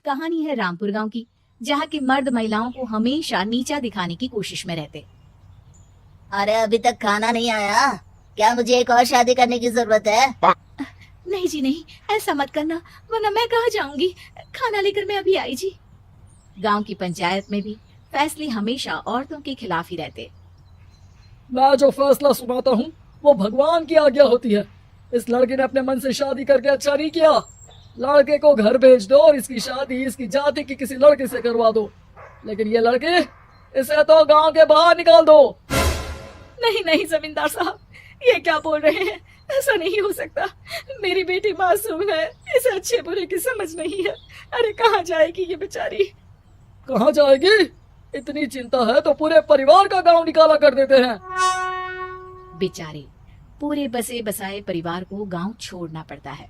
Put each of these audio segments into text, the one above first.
कहानी है रामपुर गांव की, जहाँ के मर्द महिलाओं को हमेशा नीचा दिखाने की कोशिश में रहते। अरे अभी तक खाना नहीं आया क्या? मुझे एक और शादी करने की जरूरत है। नहीं जी नहीं, ऐसा मत करना, वरना मैं कहाँ जाऊंगी। खाना लेकर मैं अभी आई जी। गांव की पंचायत में भी फैसले हमेशा औरतों के खिलाफ ही रहते। मैं जो फैसला सुनाता हूँ वो भगवान की आज्ञा होती है। इस लड़के ने अपने मन से शादी करके अच्छा नहीं किया। लड़के को घर भेज दो और इसकी शादी इसकी जाति की किसी लड़के से करवा दो, लेकिन ये लड़के, इसे तो गांव के बाहर निकाल दो। नहीं नहीं जमींदार साहब, ये क्या बोल रहे हैं? ऐसा नहीं हो सकता। मेरी बेटी मासूम है, इसे अच्छे बुरे की समझ नहीं है। अरे कहाँ जाएगी ये बेचारी? कहाँ जाएगी? इतनी चिंता है तो पूरे परिवार का गांव निकाला कर देते हैं। बेचारे पूरे बसे बसाए परिवार को गांव छोड़ना पड़ता है।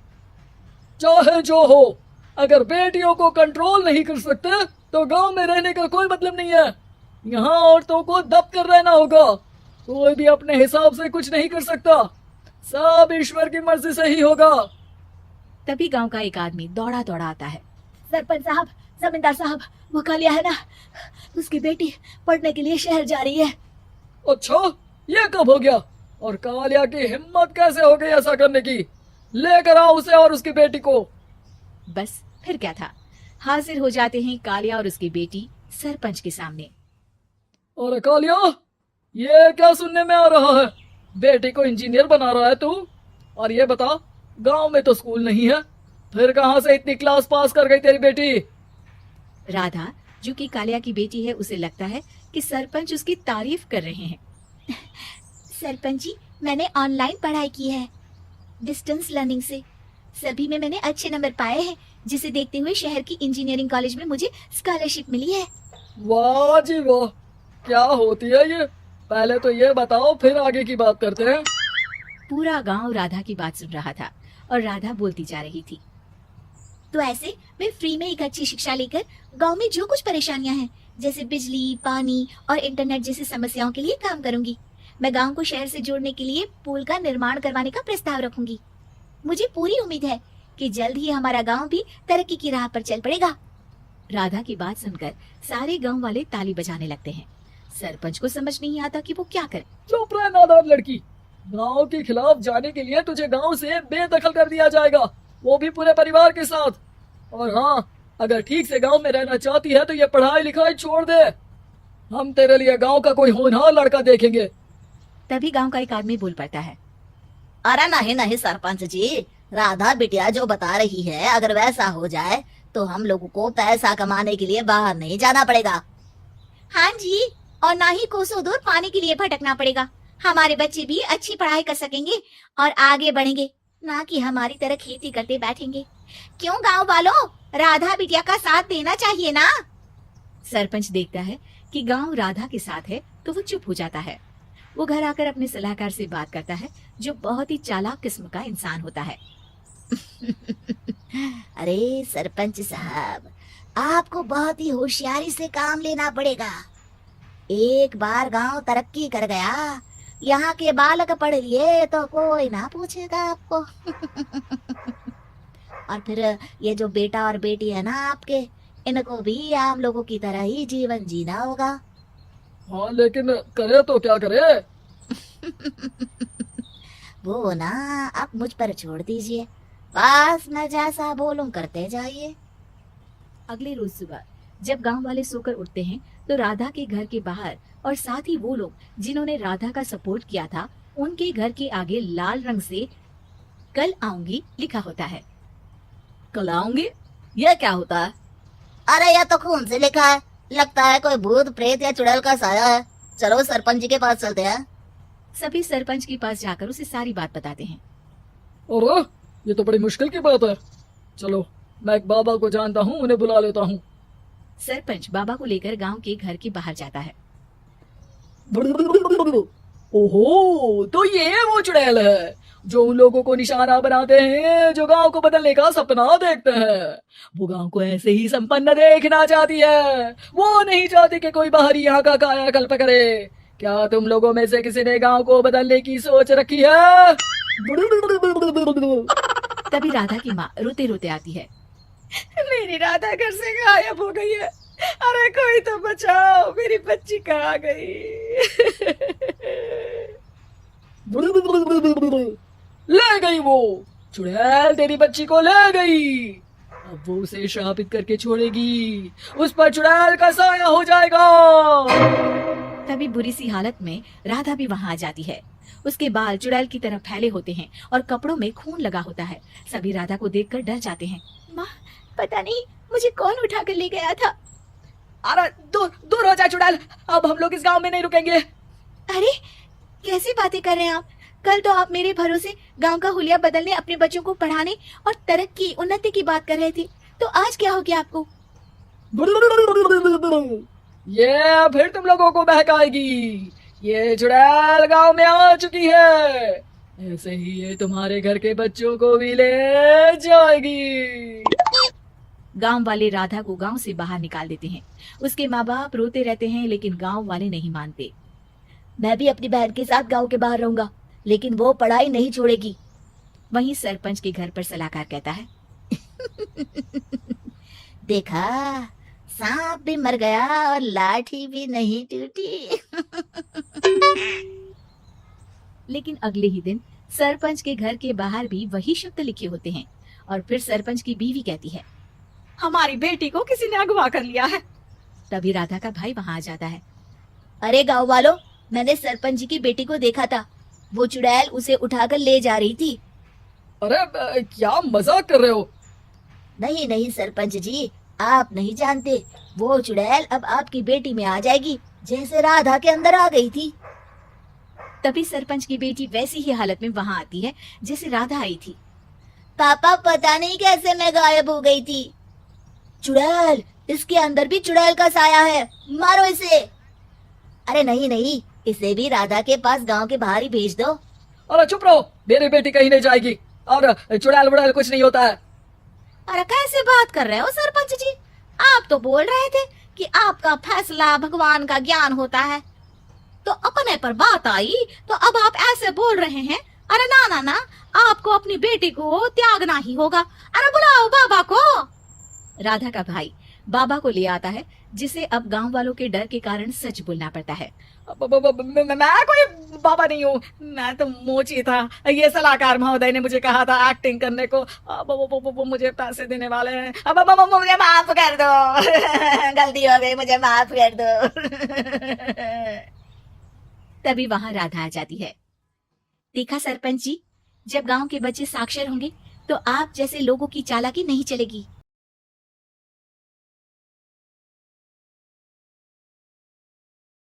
चाहे जो हो, अगर बेटियों को कंट्रोल नहीं कर सकते तो गांव में रहने का कोई मतलब नहीं है। यहाँ औरतों को दब कर रहना होगा। कोई भी अपने हिसाब से कुछ नहीं कर सकता, सब ईश्वर की मर्जी से ही होगा। तभी गांव का एक आदमी दौड़ा दौड़ा आता है। सरपंच साहब, जमींदार साहब, वो कालिया है ना, उसकी बेटी पढ़ने के लिए शहर जा रही है। अच्छा, ये कब हो गया? और कालिया की हिम्मत कैसे हो गई ऐसा करने की? लेकर आओ उसे और उसकी बेटी को। बस फिर क्या था, हाजिर हो जाते हैं कालिया और उसकी बेटी सरपंच के सामने। और कालिया, ये क्या सुनने में आ रहा है? बेटी को इंजीनियर बना रहा है तू? और ये बता, गांव में तो स्कूल नहीं है, फिर कहां से इतनी क्लास पास कर गई तेरी बेटी? राधा, जो कि कालिया की बेटी है, उसे लगता है कि सरपंच उसकी तारीफ कर रहे हैं। सरपंच जी, मैंने ऑनलाइन पढ़ाई की है, डिस्टेंस लर्निंग से। सभी में मैंने अच्छे नंबर पाए हैं, जिसे देखते हुए शहर की इंजीनियरिंग कॉलेज में मुझे स्कॉलरशिप मिली है। वाह जी वाह, क्या होती है ये? पहले तो ये बताओ, फिर आगे की बात करते हैं। पूरा गांव राधा की बात सुन रहा था और राधा बोलती जा रही थी। तो ऐसे मैं फ्री में एक अच्छी शिक्षा लेकर गांव में जो कुछ परेशानियां हैं, जैसे बिजली, पानी और इंटरनेट जैसी समस्याओं के लिए काम करूंगी। मैं गांव को शहर से जोड़ने के लिए पुल का निर्माण करवाने का प्रस्ताव रखूंगी। मुझे पूरी उम्मीद है कि जल्द ही हमारा गांव भी तरक्की की राह पर चल पड़ेगा। राधा की बात सुनकर सारे गांव वाले ताली बजाने लगते हैं। सरपंच को समझ नहीं आता कि वो क्या करे। चुप रह नादान लड़की, गांव के खिलाफ जाने के लिए तुझे गांव से बेदखल कर दिया जाएगा, वो भी पूरे परिवार के साथ। और हाँ, अगर ठीक से गांव में रहना चाहती है तो ये पढ़ाई लिखाई छोड़ दे। हम तेरे लिए गांव का कोई होनहार लड़का देखेंगे। तभी गांव का एक आदमी बोल पड़ता है। अरे नहीं नहीं सरपंच जी, राधा बिटिया जो बता रही है, अगर वैसा हो जाए तो हम लोगों को पैसा कमाने के लिए बाहर नहीं जाना पड़ेगा। हाँ जी, और ना ही कोसों दूर पानी के लिए भटकना पड़ेगा। हमारे बच्चे भी अच्छी पढ़ाई कर सकेंगे और आगे बढ़ेंगे, ना कि हमारी तरह खेती करते बैठेंगे। क्यों गांव वालों, राधा बिटिया का साथ देना चाहिए ना। सरपंच देखता है कि गांव राधा के साथ है तो वो चुप हो जाता है। वो घर आकर अपने सलाहकार से बात करता है, जो बहुत ही चालाक किस्म का इंसान होता है। अरे सरपंच साहब, आपको बहुत ही होशियारी से काम लेना पड़ेगा। एक बार गांव तरक्की कर गया, यहाँ के बालक पढ़ लिए तो कोई ना पूछेगा आपको। और फिर ये जो बेटा और बेटी है ना आपके, इनको भी आम लोगों की तरह ही जीवन जीना होगा। हाँ, लेकिन करे तो क्या करे? वो ना आप मुझ पर छोड़ दीजिए, बस मैं जैसा बोलूं करते जाइए। अगले रोज सुबह जब गांव वाले सोकर उठते हैं तो राधा के घर के बाहर और साथ ही वो लोग जिन्होंने राधा का सपोर्ट किया था, उनके घर के आगे लाल रंग से कल आऊंगी लिखा होता है। कल आऊंगी, ये क्या होता है? अरे यह तो खून से लिखा है, लगता है कोई भूत प्रेत या चुड़ैल का साया है। चलो सरपंच जी के पास चलते हैं। सभी सरपंच के पास जाकर उसे सारी बात बताते हैं। और ये तो बड़ी मुश्किल की बात है। चलो, मैं एक बाबा को जानता हूँ, उन्हें बुला लेता हूँ। सरपंच बाबा को लेकर गांव के घर के बाहर जाता है। ओहो, तो ये वो चुड़ैल है जो उन लोगों को निशाना बनाते हैं जो गांव को बदलने का सपना देखते हैं। वो गांव को ऐसे ही संपन्न देखना चाहती है, वो नहीं चाहती कि कोई बाहरी यहाँ का कायाकल्प करे। क्या तुम लोगों में से किसी ने गांव को बदलने की सोच रखी है? तभी राधा की माँ रोते रोते आती है। मेरी राधा घर से गायब हो गई है। अरे कोई तो बचाओ, मेरी बच्ची कहाँ गई? ले गई वो, चुड़ैल तेरी बच्ची को ले गई। अब वो उसे श्रापित करके छोड़ेगी, उस पर चुड़ैल का साया हो जाएगा। तभी बुरी सी हालत में राधा भी वहां आ जाती है। उसके बाल चुड़ैल की तरह फैले होते हैं और कपड़ों में खून लगा होता है। सभी राधा को देखकर डर जाते हैं। माँ, पता नहीं मुझे कौन उठा कर ले गया था। अरे दूर दूर हो जा चुड़ैल, अब हम लोग इस गांव में नहीं रुकेंगे। अरे कैसी बातें कर रहे हैं आप? कल तो आप मेरे भरोसे गांव का हुलिया बदलने, अपने बच्चों को पढ़ाने और तरक्की उन्नति की बात कर रहे थे, तो आज क्या हो गया आपको? ये फिर तुम लोगों को बहकाएगी। ये चुड़ैल गांव में आ चुकी है, ऐसे ही ये तुम्हारे घर के बच्चों को भी ले जाएगी। गांव वाले राधा को गांव से बाहर निकाल देते हैं। उसके माँ बाप रोते रहते हैं, लेकिन गांव वाले नहीं मानते। मैं भी अपनी बहन के साथ गांव के बाहर रहूंगा, लेकिन वो पढ़ाई नहीं छोड़ेगी। वहीं सरपंच के घर पर सलाहकार कहता है, देखा, सांप भी मर गया और लाठी भी नहीं टूटी। लेकिन अगले ही दिन सरपंच के घर के बाहर भी वही शब्द लिखे होते हैं। और फिर सरपंच की बीवी कहती है, हमारी बेटी को किसी ने अगवा कर लिया है। तभी राधा का भाई वहां आ जाता है। अरे गांव वालों, मैंने सरपंच जी की बेटी को देखा था, वो चुड़ैल उसे उठाकर ले जा रही थी। अरे क्या मजाक कर रहे हो? नहीं नहीं सरपंच जी, आप नहीं जानते, वो चुड़ैल अब आपकी बेटी में आ जाएगी, जैसे राधा के अंदर आ गई थी। तभी सरपंच की बेटी वैसी ही हालत में वहां आती है जैसे राधा आई थी। पापा, पता नहीं कैसे मैं गायब हो गई थी। चुड़ैल, इसके अंदर भी चुड़ैल का साया है, मारो इसे। अरे नहीं नहीं, इसे भी राधा के पास गांव के बाहर ही भेज दो। अरे चुप रहो, मेरी बेटी कहीं नहीं जाएगी और चुड़ैल वुड़ैल कुछ नहीं होता है। अरे कैसे बात कर रहे हो सरपंच जी? आप तो बोल रहे थे कि आपका फैसला भगवान का ज्ञान होता है, तो अपने पर बात आई तो अब आप ऐसे बोल रहे हैं। अरे ना ना ना, आपको अपनी बेटी को त्यागना ही होगा। अरे बुलाओ बाबा को। राधा का भाई बाबा को ले आता है, जिसे अब गांव वालों के डर के कारण सच बोलना पड़ता है। मैं कोई बाबा नहीं हूँ, मैं तो मोची था। ये सलाहकार महोदय ने मुझे कहा था एक्टिंग करने को। वो मुझे पैसे देने वाले हैं। अब मुझे माफ कर दो। गलती हो गई, मुझे माफ कर दो। तभी वहां राधा आ जाती है। देखा सरपंच जी, जब गांव के बच्चे साक्षर होंगे तो आप जैसे लोगों की चालाकी नहीं चलेगी।